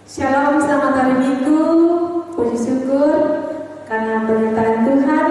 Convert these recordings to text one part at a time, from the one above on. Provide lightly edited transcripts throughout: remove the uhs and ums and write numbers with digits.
Shalom, selamat hari Minggu. Puji syukur karena penyertaan Tuhan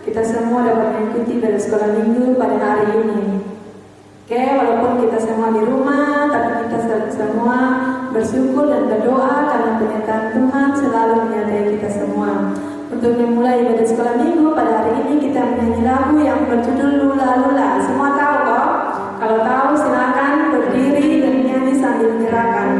kita semua dapat mengikuti pada sekolah minggu pada hari ini. Oke, walaupun kita semua di rumah, tapi kita semua bersyukur dan berdoa karena penyertaan Tuhan selalu menyertai kita semua. Untuk memulai ibadah sekolah minggu pada hari ini kita menyanyi lagu yang berjudul Lula Lula. Semua tahu kok? Kalau tahu silakan berdiri dan nyanyi sambil menyerahkan.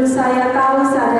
Saya tahu, saya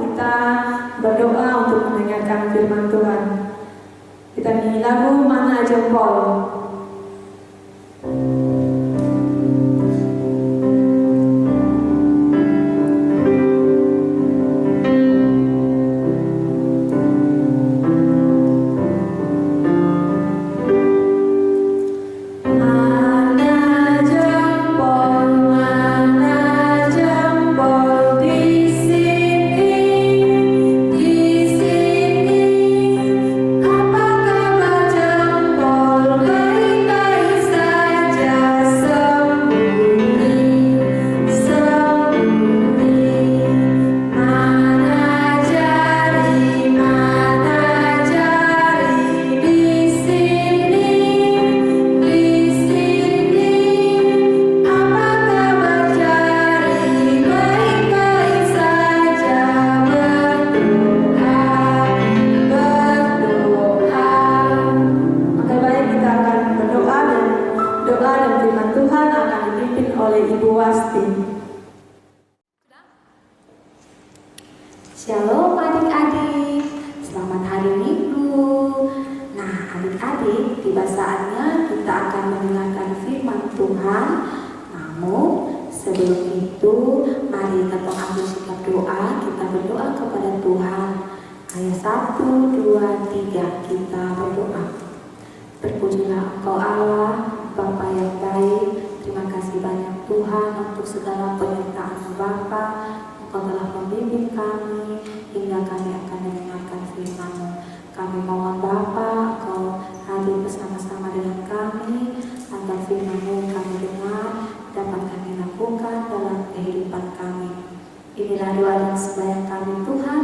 kita berdoa untuk mendengarkan firman Tuhan. Kita nyanyi lagu Mana Jempol. Shalom adik-adik, selamat hari Minggu. Nah adik-adik, tiba saatnya kita akan mendengarkan firman Tuhan. Namun sebelum itu, mari kita ambil sikap doa. Kita berdoa kepada Tuhan. Ayo 1, 2, 3 kita berdoa. Berpujilah Engkau Allah, Bapa yang baik. Terima kasih banyak Tuhan untuk segala penyertaan Bapa. Engkau telah membimbing kami hingga kami akan mendengarkan firman-Mu. Kami mohon Bapa, Engkau hadir bersama-sama dengan kami agar firman-Mu kami dengar dapat kami lakukan dalam kehidupan kami. Inilah doa dan sembahyang kami Tuhan,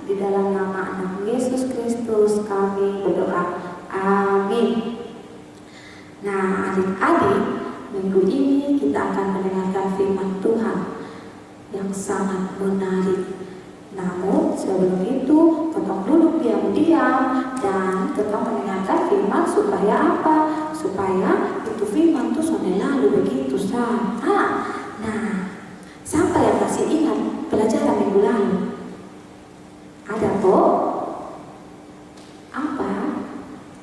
di dalam nama Anak Yesus Kristus kami berdoa. Amin. Nah adik-adik, minggu ini kita akan mendengarkan firman Tuhan yang sangat menarik. Namun sebelum itu, kita duduk diam-diam dan kita mendengarkan firman supaya apa? Supaya itu firman itu sudah lalu begitu sah. Nah, siapa yang masih ingat pelajaran minggu lalu? Ada kok? Apa?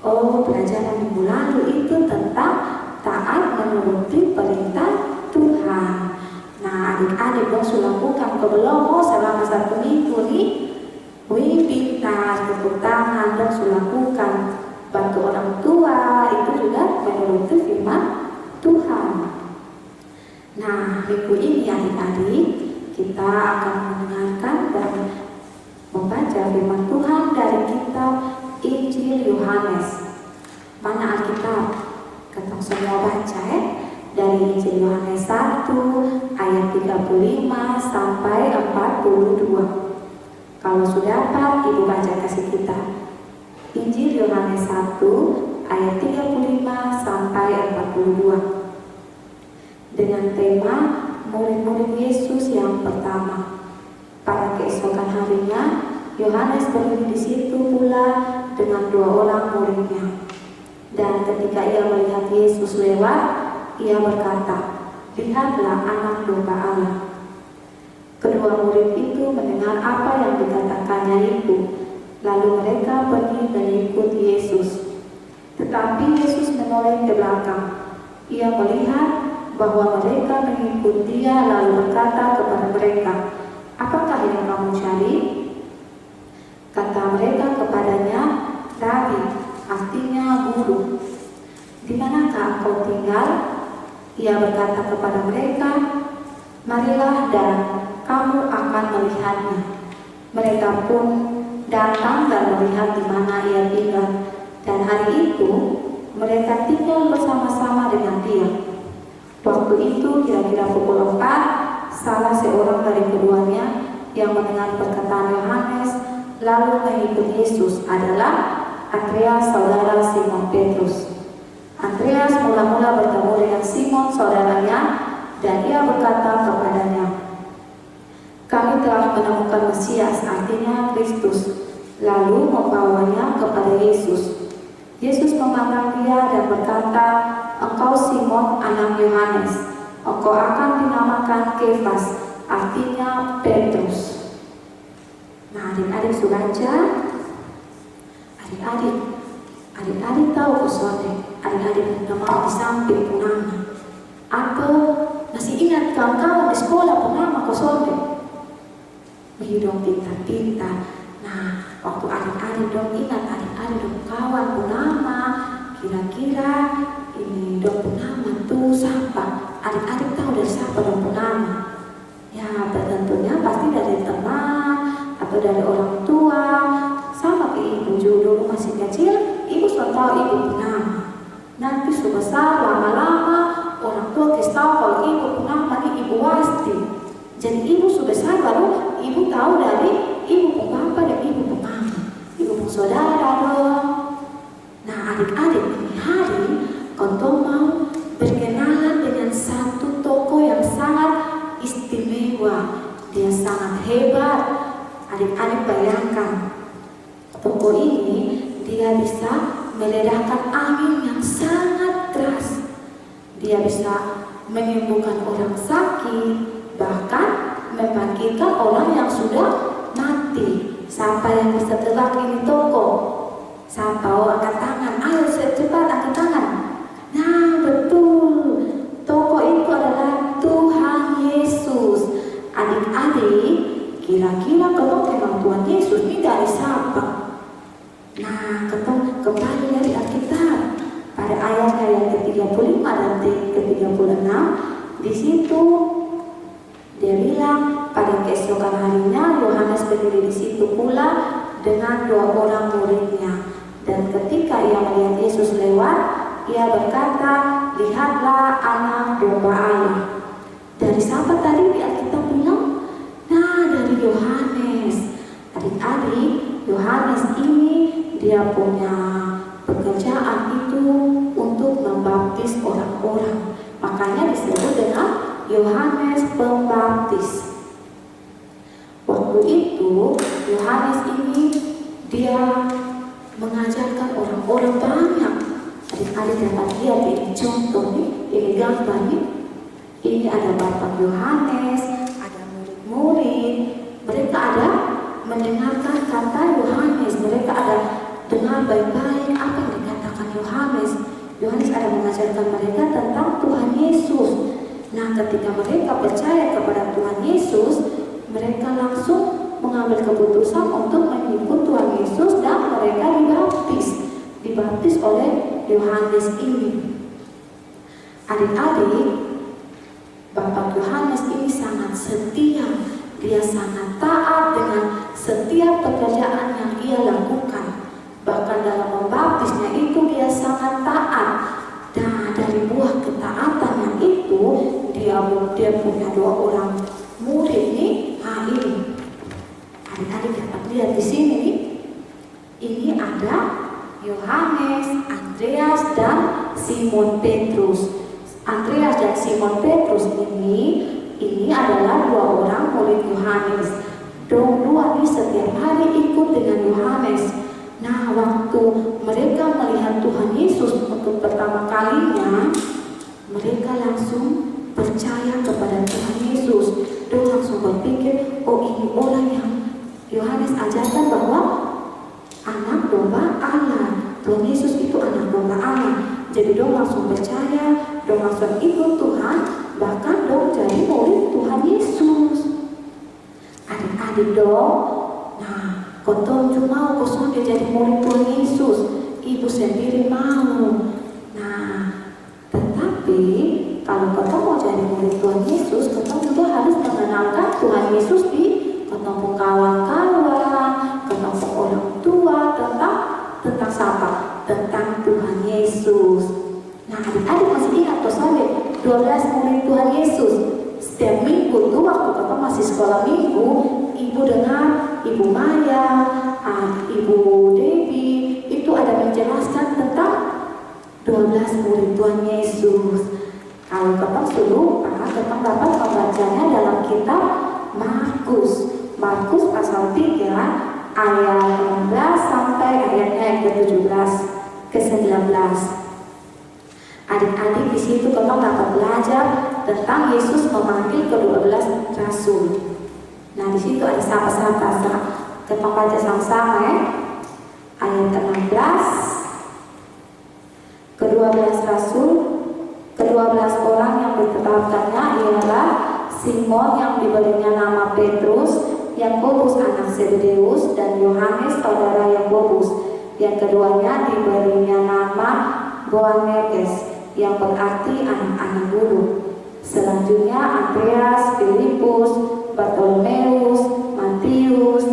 Oh, pelajaran minggu lalu itu tentang taat menuruti perintah Tuhan. Nah adik-adik harus lakukan kebelomo selama 1 minggu nih. Wih pintar, tepuk tangan dan lakukan. Bantu orang tua, itu juga menuruti firman Tuhan. Nah minggu ini adik-adik kita akan mendengarkan dan membaca firman Tuhan dari kitab Injil Yohanes. Mana Alkitab? Kita semua baca ya. Dari Injil Yohanes 1 ayat 35 sampai 42. Kalau sudah dapat, Ibu baca kasih kita. Injil Yohanes 1 ayat 35 sampai 42. Dengan tema murid-murid Yesus yang pertama. Pada keesokan harinya, Yohanes berdiri di situ pula dengan 2 orang muridnya. Dan ketika ia melihat Yesus lewat, ia berkata, "Lihatlah anak domba Allah." Kedua murid itu mendengar apa yang dikatakannya itu, lalu mereka pergi mengikut Yesus. Tetapi Yesus menoleh ke belakang. Ia melihat bahwa mereka mengikut Dia, lalu berkata kepada mereka, "Apakah yang kamu cari?" Kata mereka kepadanya, "Rabi," artinya guru, "di manakah engkau tinggal?" Ia berkata kepada mereka, "Marilah dan kamu akan melihatnya." Mereka pun datang dan melihat di mana ia tinggal. Dan hari itu mereka tinggal bersama-sama dengan dia. Waktu itu kira-kira pukul 4, salah seorang dari keduanya yang mendengar perkataan Yohanes lalu mengikut Yesus adalah Andreas, saudara Simon Petrus. Andreas mula-mula bertemu dengan Simon saudaranya dan ia berkata kepadanya, "Kami telah menemukan Mesias," artinya Kristus, lalu membawanya kepada Yesus. Yesus memandang dia dan berkata, "Engkau Simon anak Yohanes, engkau akan dinamakan Kefas," artinya Petrus. Nah, adik-adik sudah baca. Adik-adik tahu kosonde. Adik-adik nama di samping punama. Atau masih ingat kawan-kawan di sekolah punama kosonde? Hidung pintar-pintar. Nah, waktu adik-adik dong ingat, adik-adik dong kawan punama, kira-kira ini dong punama tuh siapa? Adik-adik tahu dari siapa dong punama? Ya, tentunya pasti dari teman atau dari orang tua. Sama kayak ibu dulu masih kecil, ibu sudah tahu ibu punama. Nanti sudah besar, lama-lama orang tua kasih tahu kalau ibu punama ini ibu Wasti. Jadi ibu sudah besar baru ibu tahu dari ibu papa dan ibu mama, ibu saudara dong. Nah, adik-adik ini hari kontom mau berkenalan dengan satu tokoh yang sangat istimewa. Dia sangat hebat. Adik-adik bayangkan, tokoh ini dia bisa meledakkan angin yang sangat keras. Dia bisa menyembuhkan orang sakit, bahkan membangkitkan orang yang sudah mati. Siapa yang bisa tebak ini tokoh? Siapa? Oh, angkat tangan. Ayo cepat angkat tangan. Nah, betul. Tokoh itu adalah Tuhan Yesus. Adik-adik, kira-kira kalau kenal Tuhan Yesus ini dari siapa? Nah, kembali dari Alkitab pada ayatnya yang ke-35 dan ke-36. Di situ dia bilang pada keesokan harinya Yohanes berdiri di situ pula dengan 2 orang muridnya. Dan ketika ia melihat Yesus lewat, ia berkata, "Lihatlah anak domba Allah." Dari siapa tadi di Alkitab bilang? Nah, dari Yohanes. Adik-adik, Yohanes ini dia punya pekerjaan itu untuk membaptis orang-orang. Makanya disebut dengan Yohanes Pembaptis. Waktu itu Yohanes ini dia mengajarkan orang-orang banyak. Adik-adik dapat lihat ini contoh nih, ini gambar nih. Ini ada Bapak Yohanes, ada murid-murid. Mereka ada mendengarkan kata Yohanes. Mereka ada dengar baik-baik apa yang dikatakan Yohanes. Yohanes ada mengajarkan mereka tentang Tuhan Yesus. Nah, ketika mereka percaya kepada Tuhan Yesus, mereka langsung mengambil keputusan untuk mengikut Tuhan Yesus dan mereka dibaptis oleh Yohanes ini. Adik-adik, Bapak Yohanes ini sangat setia. Dia sangat taat dengan setiap pekerjaan yang ia lakukan. Bahkan dalam membaptisnya itu dia sangat taat. Dan dari buah ketaatan yang itu dia punya 2 orang murid nih. Nah, ini adik-adik dapat lihat di sini. Ini ada Yohanes, Andreas dan Simon Petrus. Andreas dan Simon Petrus ini adalah 2 orang murid Yohanes. Dua ini setiap hari ikut dengan Yohanes. Nah, waktu mereka melihat Tuhan Yesus untuk pertama kalinya, mereka langsung percaya kepada Tuhan Yesus. Dia langsung berpikir, oh ini orang yang Yohanes ajarkan bahwa anak domba Allah. Tuhan Yesus itu anak domba Allah. Jadi dia langsung percaya, dia langsung ikut Tuhan, bahkan dia jadi murid Tuhan Yesus. Adik-adik dong, nah, kontong cuma kosong dia jadi murid Tuhan Yesus. Ibu sendiri mau. Nah, tetapi kalau kontong mau jadi murid Tuhan Yesus, kontong juga harus mengenalkan Tuhan Yesus di kontong kawan-kawan, kontong orang tua tentang siapa? Tentang Tuhan Yesus. Nah, adik-adik masih ingat tuh sampai 12 murid Tuhan Yesus. Setiap minggu tuh waktu kakak masih sekolah minggu, ibu dengar Ibu Maya, Ibu Debbie itu ada menjelaskan tentang 12 murid Tuhan Yesus. Kalau kakak suruh, kakak dapat membacanya dalam kitab Markus pasal 3 ayat 16 sampai ayatnya ke-17 ke-19. Adik-adik di situ kakak dapat belajar tentang Yesus memanggil ke-12 rasul. Nah, di situ ada siapa-siapa. Kita baca sama-sama ya. Ayat 16. Kedua belas orang yang ditetapkannya ialah Simon yang diberinya nama Petrus, Yakobus anak Zebedeus, dan Yohanes saudara Yakobus. Yang keduanya diberinya nama Boanerges, yang berarti anak-anak guru. Selanjutnya Andreas, Filipus, Bartolomeus, Matius,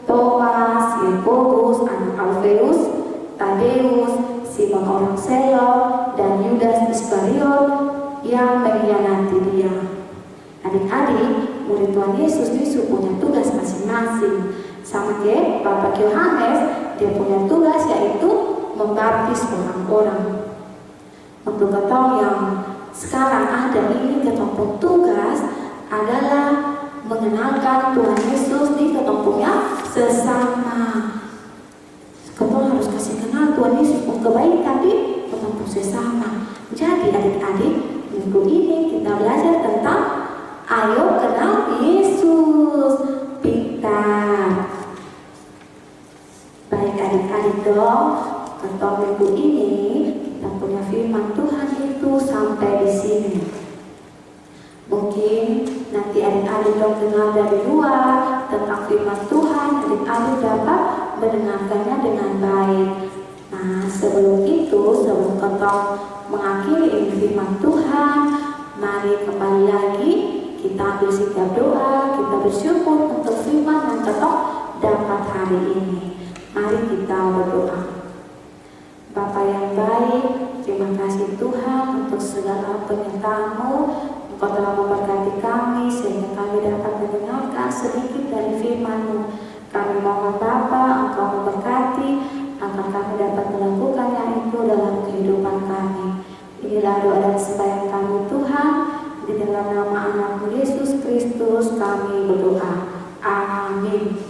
Thomas, Yakobus anak Alfeus, Tadeus, Simon orang Selot, dan Yudas Iskariot yang mengkhianati dia. Adik-adik, murid Tuhan Yesus punya tugas masing-masing. Sama kayak Bapak Yohanes, dia punya tugas yaitu membaptis orang-orang. Untuk ketong yang sekarang ada ini, ketong pun tugas adalah mengenalkan Tuhan Yesus di ketong punya sesama. Ketong harus kasih kenal Tuhan Yesus pun kebaikan di ketong pun sesama. Jadi adik-adik, minggu ini kita belajar tentang ayo kenal Yesus. Pintar. Baik adik-adik dong, ketong minggu ini kita punya firman Tuhan itu sampai di sini. Mungkin nanti adik-adik dong dengar dari luar tentang firman Tuhan, adik-adik dapat mendengarkannya dengan baik. Nah, sebelum ketong mengakhiri ini firman Tuhan, mari kembali lagi kita ambil sikap doa, kita bersyukur untuk firman yang ketong dapat hari ini. Mari kita berdoa. Bapa yang baik, terima kasih Tuhan untuk segala penyertaan-Mu. Engkau telah memberkati kami sehingga kami dapat mendengarkan sedikit dari firman-Mu. Kami mohon Bapa, Engkau memberkati agar kami dapat melakukannya itu dalam kehidupan kami. Inilah doa dan sembahyang kami Tuhan, di dalam nama Anak-Mu Yesus Kristus kami berdoa. Amin.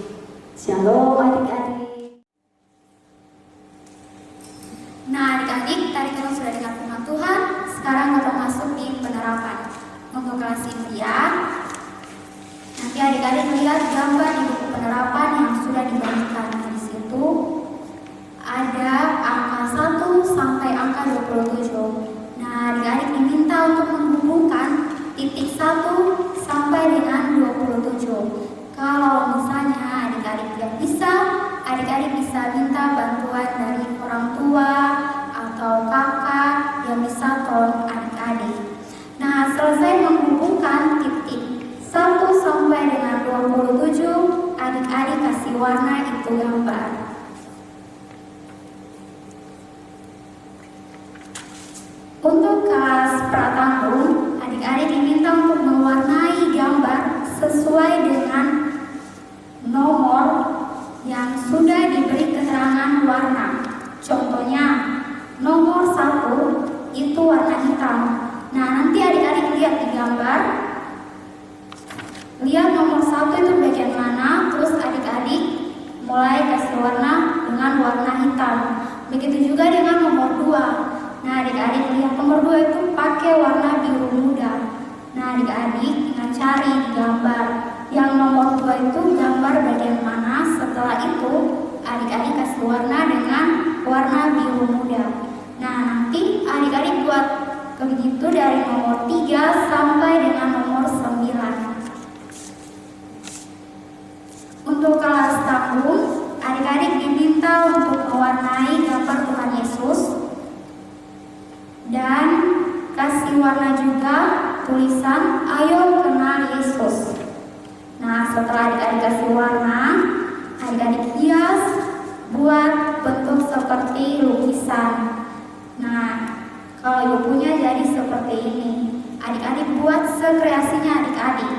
Shalom adik-adik. Nah adik-adik, tadi kita sudah dengar firman Tuhan. Sekarang kita masuk di penerapan. Untuk kelas impian, nanti adik-adik melihat gambar di buku penerapan yang sudah dibagikan. Di situ ada angka 1 sampai angka 27. Nah adik-adik diminta untuk menghubungkan titik 1 sampai dengan 27. Kalau misalnya adik-adik tidak bisa, adik-adik bisa minta bantuan dari orang tua atau kakak yang bisa tolong adik-adik. Nah, selesai menghubungkan titik 1 sampai dengan 27, adik-adik kasih warna itu gambar. Untuk kelas pratanggung, adik-adik diminta untuk mewarnai gambar sesuai dengan nomor yang sudah diberi keterangan warna. Contohnya, nomor 1 itu warna hitam. Nah, nanti adik-adik lihat di gambar, lihat nomor 1 itu bagian mana, terus adik-adik mulai kasih warna dengan warna hitam. Begitu juga dengan nomor 2. Nah, adik-adik lihat nomor 2 itu pakai warna biru muda. Nah, adik-adik dengan cari di gambar yang nomor 2 itu gambar bagian mana. Setelah itu adik-adik kasih warna dengan warna biru muda. Nah, nanti adik-adik buat begitu dari nomor 3 sampai dengan nomor 9. Untuk kelas tanggung, adik-adik diminta untuk mewarnai gambar Tuhan Yesus dan kasih warna juga tulisan ayo kenal Yesus. Nah, setelah adik-adik kasih warna, adik-adik hias buat bentuk seperti lukisan. Nah, kalau ibu punya jadi seperti ini. Adik-adik buat sekreasinya adik-adik.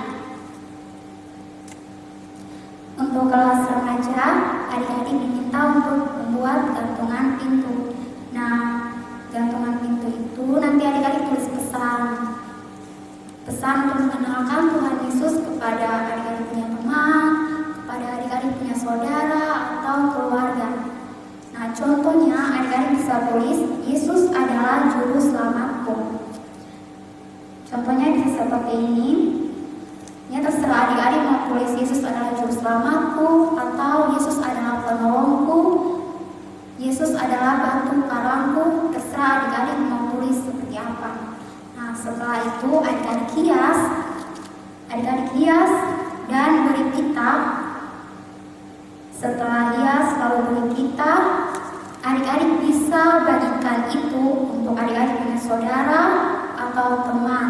Untuk kelas remaja, adik-adik diminta untuk membuat gantungan pintu. Nah, gantungan pintu itu nanti adik-adik tulis pesan. Pesan untuk mengenalkan Tuhan Yesus kepada adik-adik punya teman, kepada adik-adik punya saudara atau keluarga. Nah, contohnya adik-adik bisa tulis Yesus adalah juru selamatku. Contohnya bisa seperti ini. Ya, terserah adik-adik mau tulis Yesus adalah juru selamatku atau Yesus adalah batu karangku, terserah adik-adik mau tulis seperti apa. Nah, setelah itu adik-adik hias dan beri kitab. Setelah hias lalu beri kitab, adik-adik bisa bagikan itu untuk adik-adik punya saudara atau teman.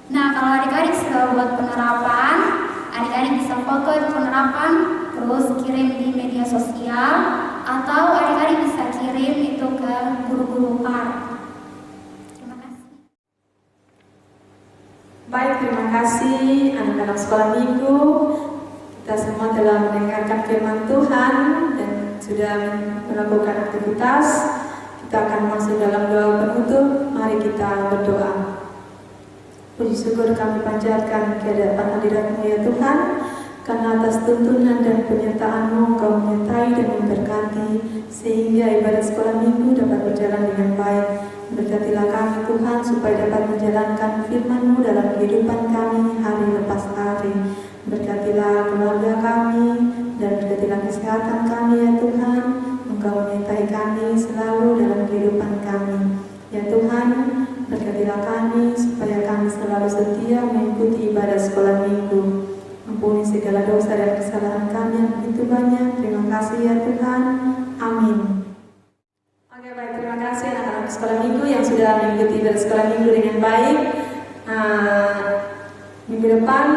Nah, kalau adik-adik sudah buat penerapan, adik-adik bisa foto itu penerapan, terus kirim di media sosial, atau adik-adik bisa kirim itu ke guru-guru PAR. Terima kasih. Baik, terima kasih anak-anak sekolah minggu. Kita semua telah mendengarkan firman Tuhan dan sudah melakukan aktivitas. Kita akan masuk dalam doa penutup. Mari kita berdoa. Puji syukur kami panjatkan ke hadapan hadirat-Mu ya Tuhan, karena atas tuntunan dan penyertaan-Mu Engkau menyertai dan memberkati sehingga ibadah sekolah minggu dapat berjalan dengan baik. Berkatilah kami Tuhan supaya dapat menjalankan firman-Mu dalam kehidupan kami hari lepas hari. Berkatilah keluarga kami dan berkatilah kesehatan kami ya Tuhan. Engkau menyertai kami selalu dalam kehidupan kami ya Tuhan. Berkatilah kami supaya kami selalu setia mengikuti ibadah sekolah minggu. Ampuni segala dosa dan kesalahan kami yang begitu banyak. Terima kasih ya Tuhan. Amin. Oke, baik, terima kasih anak-anak sekolah minggu yang sudah mengikuti ibadah sekolah minggu dengan baik. Minggu depan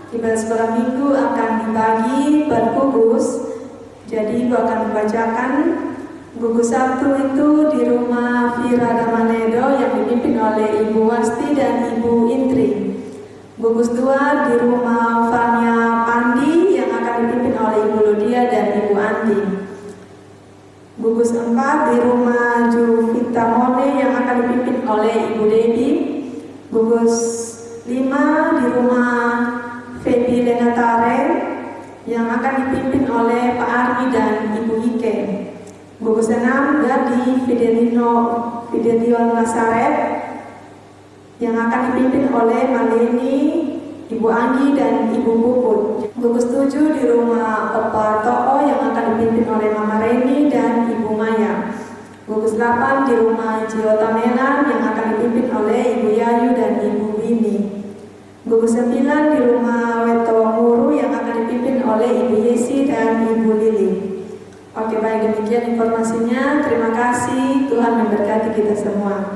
ibadah sekolah minggu akan dibagi per gugus. Jadi Ibu akan membacakan gugus 1 itu di rumah Vira Damanedo yang dipimpin oleh Ibu Wasti dan Ibu Intri. Gugus 2 di rumah Fania Pandi yang akan dipimpin oleh Ibu Ludia dan Ibu Andi. Gugus 4 di rumah Juvita Mone yang akan dipimpin oleh Ibu Debbie. Gugus 5 di rumah Feby Lenatare yang akan dipimpin oleh Pak Armi dan Ibu Ike. Gugus 6 di Fidelio Nasaret yang akan dipimpin oleh Maleni, Ibu Anggi dan Ibu Puput. Gugus 7 di rumah Opa Toko yang akan dipimpin oleh Mama Reni dan Ibu Maya. Gugus 8 di rumah Jiota Melan yang akan dipimpin oleh Ibu Yayu dan Ibu Bini. Gugus 9 di rumah Weto Muru yang akan dipimpin oleh Ibu Yesi dan Ibu Lili. Oke, baik, demikian informasinya. Terima kasih, Tuhan memberkati kita semua.